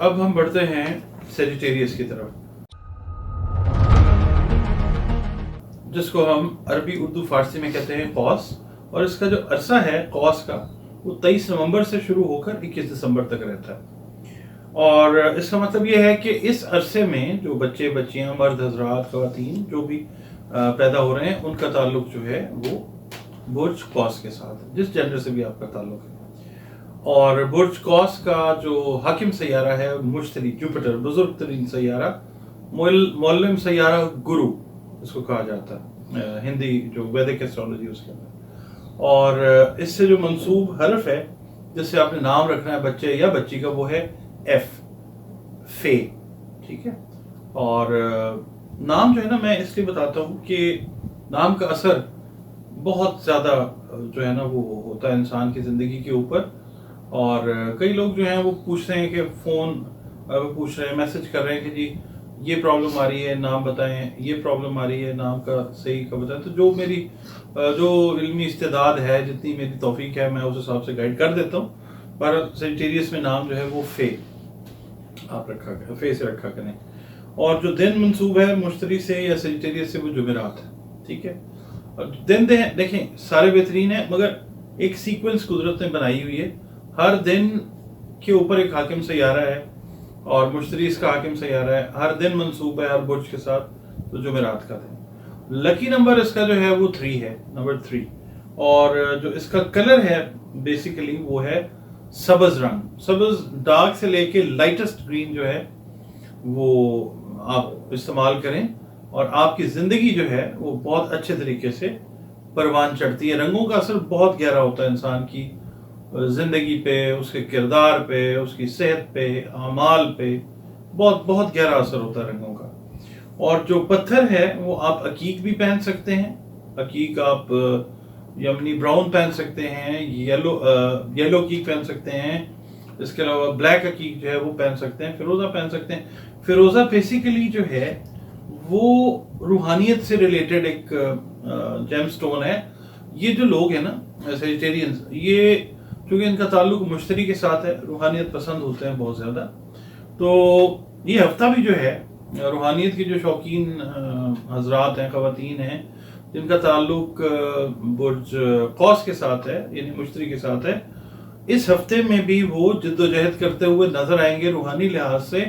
اب ہم بڑھتے ہیں سیجیٹیریس کی طرف، جس کو ہم عربی اردو فارسی میں کہتے ہیں قوس، اور اس کا جو عرصہ ہے قوس کا وہ 23 نومبر سے شروع ہو کر 21 دسمبر تک رہتا ہے۔ اور اس کا مطلب یہ ہے کہ اس عرصے میں جو بچے بچیاں، مرد حضرات، خواتین جو بھی پیدا ہو رہے ہیں، ان کا تعلق جو ہے وہ برج قوس کے ساتھ، جس جنڈر سے بھی آپ کا تعلق ہے۔ اور برج قوس کا جو حاکم سیارہ ہے مشتری، جوپیٹر، بزرگ ترین سیارہ، معلم سیارہ، گرو اس کو کہا جاتا ہے ہندی جو ویدک ایسٹرالوجی اس کے اندر۔ اور اس سے جو منسوب حرف ہے جس سے آپ نے نام رکھنا ہے بچے یا بچی کا، وہ ہے ایف، فے، ٹھیک ہے۔ اور نام جو ہے نا، میں اس لیے بتاتا ہوں کہ نام کا اثر بہت زیادہ جو ہے نا وہ ہوتا ہے انسان کی زندگی کے اوپر۔ اور کئی لوگ جو ہیں وہ پوچھتے ہیں کہ فون پوچھ رہے ہیں، میسج کر رہے ہیں کہ جی یہ پرابلم آ رہی ہے، نام بتائیں، یہ پرابلم آ رہی ہے، نام کا صحیح کا بتائیں۔ تو جو میری جو علمی استعداد ہے، جتنی میری توفیق ہے، میں اس حساب سے گائیڈ کر دیتا ہوں۔ پر سیجیٹیریس میں نام جو ہے وہ فے آپ رکھا کریں، فے سے رکھا کریں۔ اور جو دن منسوب ہے مشتری سے یا سیجیٹیریس سے، وہ جمعرات ہے، ٹھیک ہے۔ اور دن دیکھیں سارے بہترین ہیں، مگر ایک سیکوینس قدرت نے بنائی ہوئی ہے۔ ہر دن کے اوپر ایک حاکم سیارہ ہے، اور مشتری اس کا حاکم سیارہ ہے، ہر دن منسوب ہے ہر برج کے ساتھ، تو جمعرات کا دن۔ لکی نمبر اس کا جو ہے وہ 3 ہے، نمبر 3۔ اور جو اس کا کلر ہے بیسیکلی وہ ہے سبز رنگ، سبز ڈارک سے لے کے لائٹسٹ گرین جو ہے وہ آپ استعمال کریں، اور آپ کی زندگی جو ہے وہ بہت اچھے طریقے سے پروان چڑھتی ہے۔ رنگوں کا اثر بہت گہرا ہوتا ہے انسان کی زندگی پہ، اس کے کردار پہ، اس کی صحت پہ، اعمال پہ، بہت بہت گہرا اثر ہوتا ہے رنگوں کا۔ اور جو پتھر ہے وہ آپ عقیق بھی پہن سکتے ہیں، عقیق آپ یمنی براؤن پہن سکتے ہیں، یلو عقیق پہن سکتے ہیں، اس کے علاوہ بلیک عقیق جو ہے وہ پہن سکتے ہیں، فیروزہ پہن سکتے ہیں۔ فیروزہ بیسیکلی جو ہے وہ روحانیت سے ریلیٹڈ ایک جیم سٹون ہے۔ یہ جو لوگ ہیں نا سیجیٹیرینز، یہ چونکہ ان کا تعلق مشتری کے ساتھ ہے، روحانیت پسند ہوتے ہیں بہت زیادہ، تو یہ ہفتہ بھی جو ہے روحانیت کی جو شوقین حضرات ہیں، خواتین ہیں، جن کا تعلق برج قوس کے ساتھ ہے، یعنی مشتری کے ساتھ ہے، اس ہفتے میں بھی وہ جد و جہد کرتے ہوئے نظر آئیں گے روحانی لحاظ سے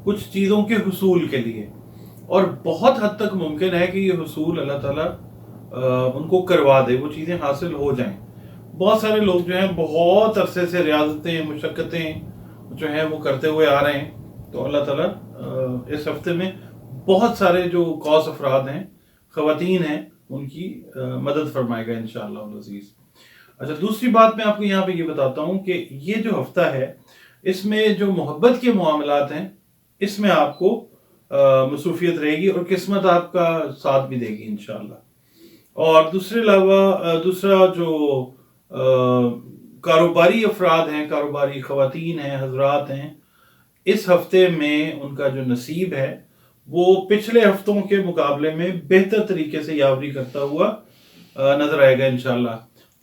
کچھ چیزوں کے حصول کے لیے۔ اور بہت حد تک ممکن ہے کہ یہ حصول اللہ تعالیٰ ان کو کروا دے، وہ چیزیں حاصل ہو جائیں۔ بہت سارے لوگ جو ہیں بہت عرصے سے ریاضتیں، مشقتیں جو ہیں وہ کرتے ہوئے آ رہے ہیں، تو اللہ تعالیٰ اس ہفتے میں بہت سارے جو قوس افراد ہیں، خواتین ہیں، ان کی مدد فرمائے گا انشاءاللہ العزیز۔ اچھا، دوسری بات میں آپ کو یہاں پہ یہ بتاتا ہوں کہ یہ جو ہفتہ ہے، اس میں جو محبت کے معاملات ہیں، اس میں آپ کو مصروفیت رہے گی، اور قسمت آپ کا ساتھ بھی دے گی انشاءاللہ۔ اور دوسرا جو کاروباری افراد ہیں، کاروباری خواتین ہیں، حضرات ہیں، اس ہفتے میں ان کا جو نصیب ہے وہ پچھلے ہفتوں کے مقابلے میں بہتر طریقے سے یاوری کرتا ہوا نظر آئے گا انشاءاللہ۔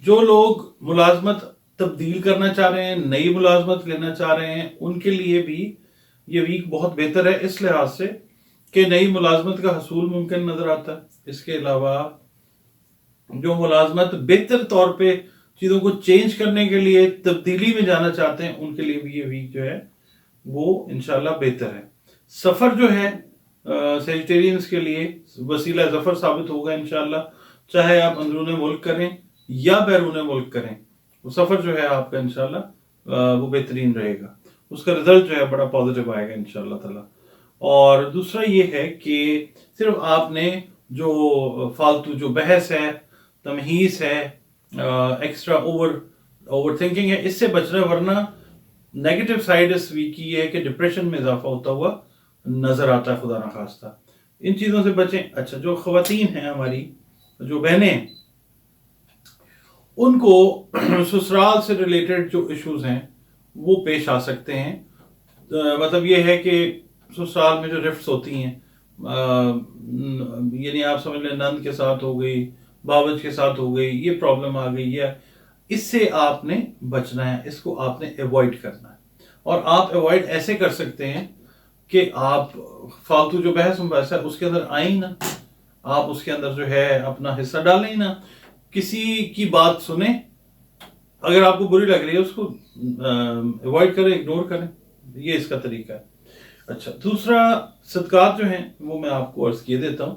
جو لوگ ملازمت تبدیل کرنا چاہ رہے ہیں، نئی ملازمت لینا چاہ رہے ہیں، ان کے لیے بھی یہ ویک بہت بہتر ہے، اس لحاظ سے کہ نئی ملازمت کا حصول ممکن نظر آتا ہے۔ اس کے علاوہ جو ملازمت بہتر طور پہ چیزوں کو چینج کرنے کے لیے تبدیلی میں جانا چاہتے ہیں، ان کے لیے بھی یہ ویک جو ہے وہ انشاءاللہ بہتر ہے۔ سفر جو ہے سیجیٹیرینز کے لیے وسیلہ ظفر ثابت ہوگا انشاءاللہ، چاہے آپ اندرون ملک کریں یا بیرون ملک کریں، وہ سفر جو ہے آپ کا انشاءاللہ وہ بہترین رہے گا، اس کا رزلٹ جو ہے بڑا پازیٹیو آئے گا انشاءاللہ تعالی۔ اور دوسرا یہ ہے کہ صرف آپ نے جو فالتو جو بحث ہے، تمہیس ہے، ایکسٹرا اوور تھنکنگ ہے، اس سے بچنا، ورنہ نیگیٹو سائیڈ اس ویک کی یہ ہے کہ ڈپریشن میں اضافہ ہوتا ہوا نظر آتا ہے، خدا نخواستہ۔ ان چیزوں سے بچیں۔ اچھا، جو خواتین ہیں ہماری، جو بہنیں ہیں، ان کو سسرال سے ریلیٹڈ جو ایشوز ہیں وہ پیش آ سکتے ہیں۔ مطلب یہ ہے کہ سسرال میں جو رفٹس ہوتی ہیں، یعنی آپ سمجھ لیں نند کے ساتھ ہو گئی، باوج کے ساتھ ہو گئی، یہ پرابلم آ گئی ہے، اس سے آپ نے بچنا ہے، اس کو آپ نے ایوائڈ کرنا ہے۔ اور آپ اوائڈ ایسے کر سکتے ہیں کہ آپ فالتو جو بحث مباحث ہے اس کے اندر آئیں ہی نہ، آپ اس کے اندر جو ہے اپنا حصہ ڈالیں ہی نہ، کسی کی بات سنیں، اگر آپ کو بری لگ رہی ہے اس کو اوائڈ کریں، اگنور کریں، یہ اس کا طریقہ ہے۔ اچھا، دوسرا صدقات جو ہیں وہ میں آپ کو عرض کیے دیتا ہوں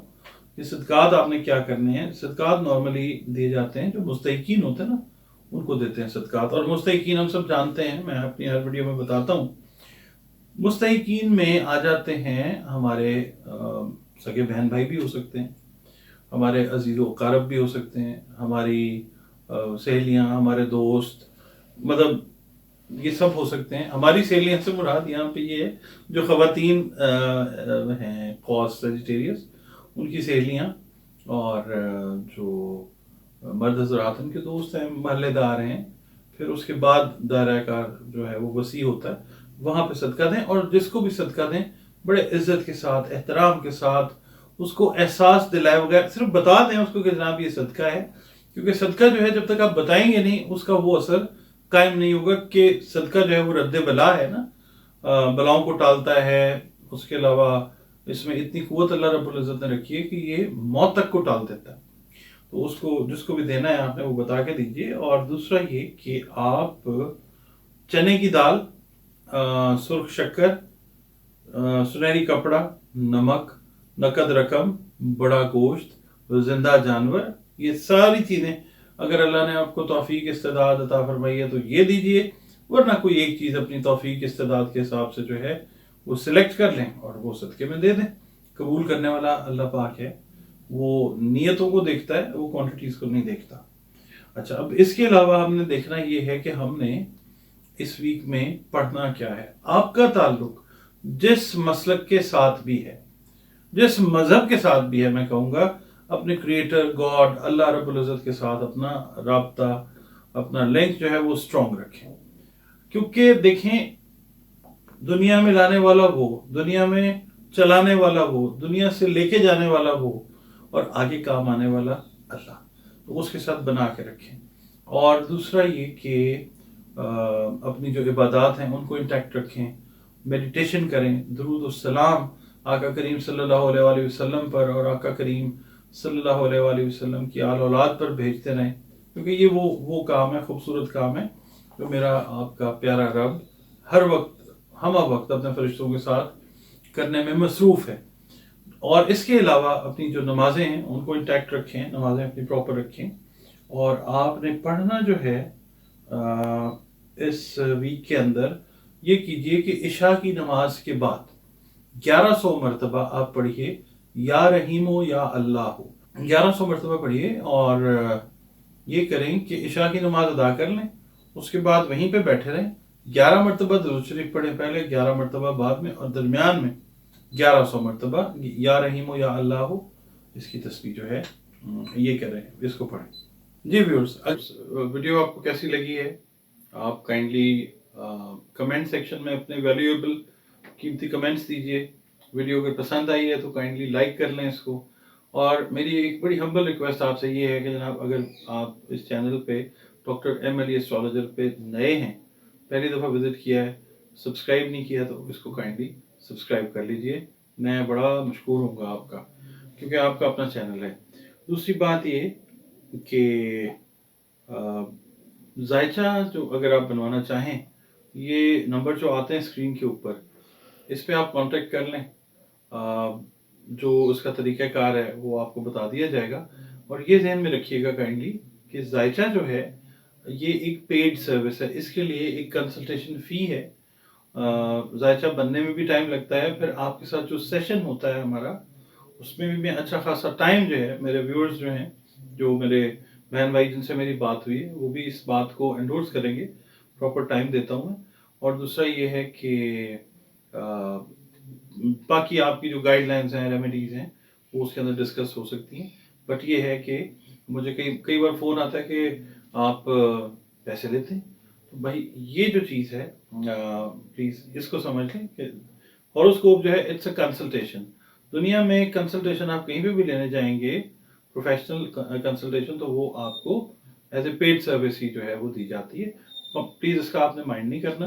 کہ صدقات آپ نے کیا کرنے ہیں۔ صدقات نارملی دیے جاتے ہیں جو مستحقین ہوتے ہیں نا، ان کو دیتے ہیں صدقات، اور مستحقین ہم سب جانتے ہیں، میں اپنی ہر ویڈیو میں بتاتا ہوں۔ مستحقین میں آ جاتے ہیں ہمارے سگے بہن بھائی بھی ہو سکتے ہیں، ہمارے عزیز و اقارب بھی ہو سکتے ہیں، ہماری سہیلیاں، ہمارے دوست، مطلب یہ سب ہو سکتے ہیں۔ ہماری سہیلیاں سے مراد یہاں پہ یہ ہے جو خواتین ہیں قوس سیجیٹیریس، ان کی سہیلیاں، اور جو مرد حضرات ان کے دوست ہیں، محلے دار ہیں، پھر اس کے بعد دائرہ کار جو ہے وہ وسیع ہوتا ہے، وہاں پہ صدقہ دیں، اور جس کو بھی صدقہ دیں بڑے عزت کے ساتھ، احترام کے ساتھ، اس کو احساس دلائے بغیر صرف بتا دیں اس کو کہ جناب یہ صدقہ ہے، کیونکہ صدقہ جو ہے جب تک آپ بتائیں گے نہیں اس کا وہ اثر قائم نہیں ہوگا، کہ صدقہ جو ہے وہ رد بلا ہے نا، بلاؤں کو ٹالتا ہے۔ اس کے علاوہ اس میں اتنی قوت اللہ رب العزت نے رکھی ہے کہ یہ موت تک کو ٹال دیتا ہے۔ تو اس کو جس کو بھی دینا ہے آپ نے وہ بتا کے دیجئے۔ اور دوسرا یہ کہ آپ چنے کی دال، سرخ شکر، سنہری کپڑا، نمک، نقد رقم، بڑا گوشت، زندہ جانور، یہ ساری چیزیں اگر اللہ نے آپ کو توفیق استعداد عطا فرمائی ہے تو یہ دیجئے، ورنہ کوئی ایک چیز اپنی توفیق استعداد کے حساب سے جو ہے وہ سلیکٹ کر لیں اور وہ صدقے میں دے دیں۔ قبول کرنے والا اللہ پاک ہے، وہ نیتوں کو دیکھتا ہے، وہ کوانٹیٹیز کو نہیں دیکھتا۔ اچھا، اب اس کے علاوہ ہم نے دیکھنا یہ ہے کہ ہم نے اس ویک میں پڑھنا کیا ہے۔ آپ کا تعلق جس مسلک کے ساتھ بھی ہے، جس مذہب کے ساتھ بھی ہے، میں کہوں گا اپنے کریٹر گاڈ اللہ رب العزت کے ساتھ اپنا رابطہ، اپنا لنک جو ہے وہ اسٹرانگ رکھیں، کیونکہ دیکھیں دنیا میں لانے والا وہ، دنیا میں چلانے والا وہ، دنیا سے لے کے جانے والا وہ، اور آگے کام آنے والا اللہ، تو اس کے ساتھ بنا کے رکھیں۔ اور دوسرا یہ کہ اپنی جو عبادات ہیں ان کو انٹیکٹ رکھیں، میڈیٹیشن کریں، درود السلام آقا کریم صلی اللہ علیہ وآلہ وسلم پر اور آقا کریم صلی اللہ علیہ وآلہ وسلم کی آل اولاد پر بھیجتے رہیں، کیونکہ یہ وہ کام ہے، خوبصورت کام ہے جو میرا آپ کا پیارا رب ہر وقت ہمہ وقت اپنے فرشتوں کے ساتھ کرنے میں مصروف ہے۔ اور اس کے علاوہ اپنی جو نمازیں ہیں ان کو انٹیکٹ رکھیں، نمازیں اپنی پراپر رکھیں، اور آپ نے پڑھنا جو ہے اس ویک کے اندر یہ کیجئے کہ عشاء کی نماز کے بعد 1100 مرتبہ آپ پڑھیے یا رحیم ہو یا اللہ ہو، 1100 مرتبہ پڑھیے، اور یہ کریں کہ عشاء کی نماز ادا کر لیں، اس کے بعد وہیں پہ بیٹھے رہیں، 11 مرتبہ درود شریف پڑھیں پہلے، 11 مرتبہ بعد میں، اور درمیان میں 1100 مرتبہ یا رحیم ہو یا اللہ ہو، اس کی تسبیح جو ہے یہ کریں، اس کو پڑھیں۔ جی ویورز، ویڈیو آپ کو کیسی لگی ہے؟ آپ کائنڈلی کمنٹ سیکشن میں اپنے ویلیویبل قیمتی کمنٹس دیجئے۔ ویڈیو اگر پسند آئی ہے تو کائنڈلی لائک کر لیں اس کو، اور میری ایک بڑی ہمبل ریکویسٹ آپ سے یہ ہے کہ جناب اگر آپ اس چینل پہ ڈاکٹر ایم علی ایسٹرالوجر پہ نئے ہیں، پہلی دفعہ وزٹ کیا ہے، سبسکرائب نہیں کیا، تو اس کو کائنڈلی سبسکرائب کر لیجئے، میں بڑا مشکور ہوں گا آپ کا، کیونکہ آپ کا اپنا چینل ہے۔ دوسری بات یہ کہ ذائچہ جو اگر آپ بنوانا چاہیں، یہ نمبر جو آتے ہیں اسکرین کے اوپر، اس پہ آپ کانٹیکٹ کر لیں، جو اس کا طریقہ کار ہے وہ آپ کو بتا دیا جائے گا۔ اور یہ ذہن میں رکھیے گا کائنڈلی کہ ذائچہ جو ہے یہ ایک پیڈ سروس ہے، اس کے لیے ایک کنسلٹیشن فی ہے، ذائچہ بننے میں بھی ٹائم لگتا ہے، پھر آپ کے ساتھ جو سیشن ہوتا ہے ہمارا اس میں بھی میں اچھا خاصا ٹائم جو ہے، میرے ویورز جو ہیں، جو میرے بہن بھائی جن سے میری بات ہوئی ہے وہ بھی اس بات کو انڈورس کریں گے، پراپر ٹائم دیتا ہوں میں۔ اور دوسرا یہ ہے کہ باقی آپ کی جو گائیڈ لائنز ہیں، ریمیڈیز ہیں، وہ اس کے اندر ڈسکس ہو سکتی ہیں، بٹ یہ ہے کہ مجھے کئی بار فون آتا ہے کہ آپ پیسے لیتے ہیں، تو بھائی یہ جو چیز ہے پلیز اس کو سمجھ لیں کہ ہاروسکوپ جو ہے اٹس اے کنسلٹیشن۔ دنیا میں کنسلٹیشن آپ کہیں پہ بھی لینے جائیں گے، پروفیشنل کنسلٹیشن، تو وہ آپ کو ایز اے پیڈ سروس ہی جو ہے وہ دی جاتی ہے، پلیز اس کا آپ نے مائنڈ نہیں کرنا۔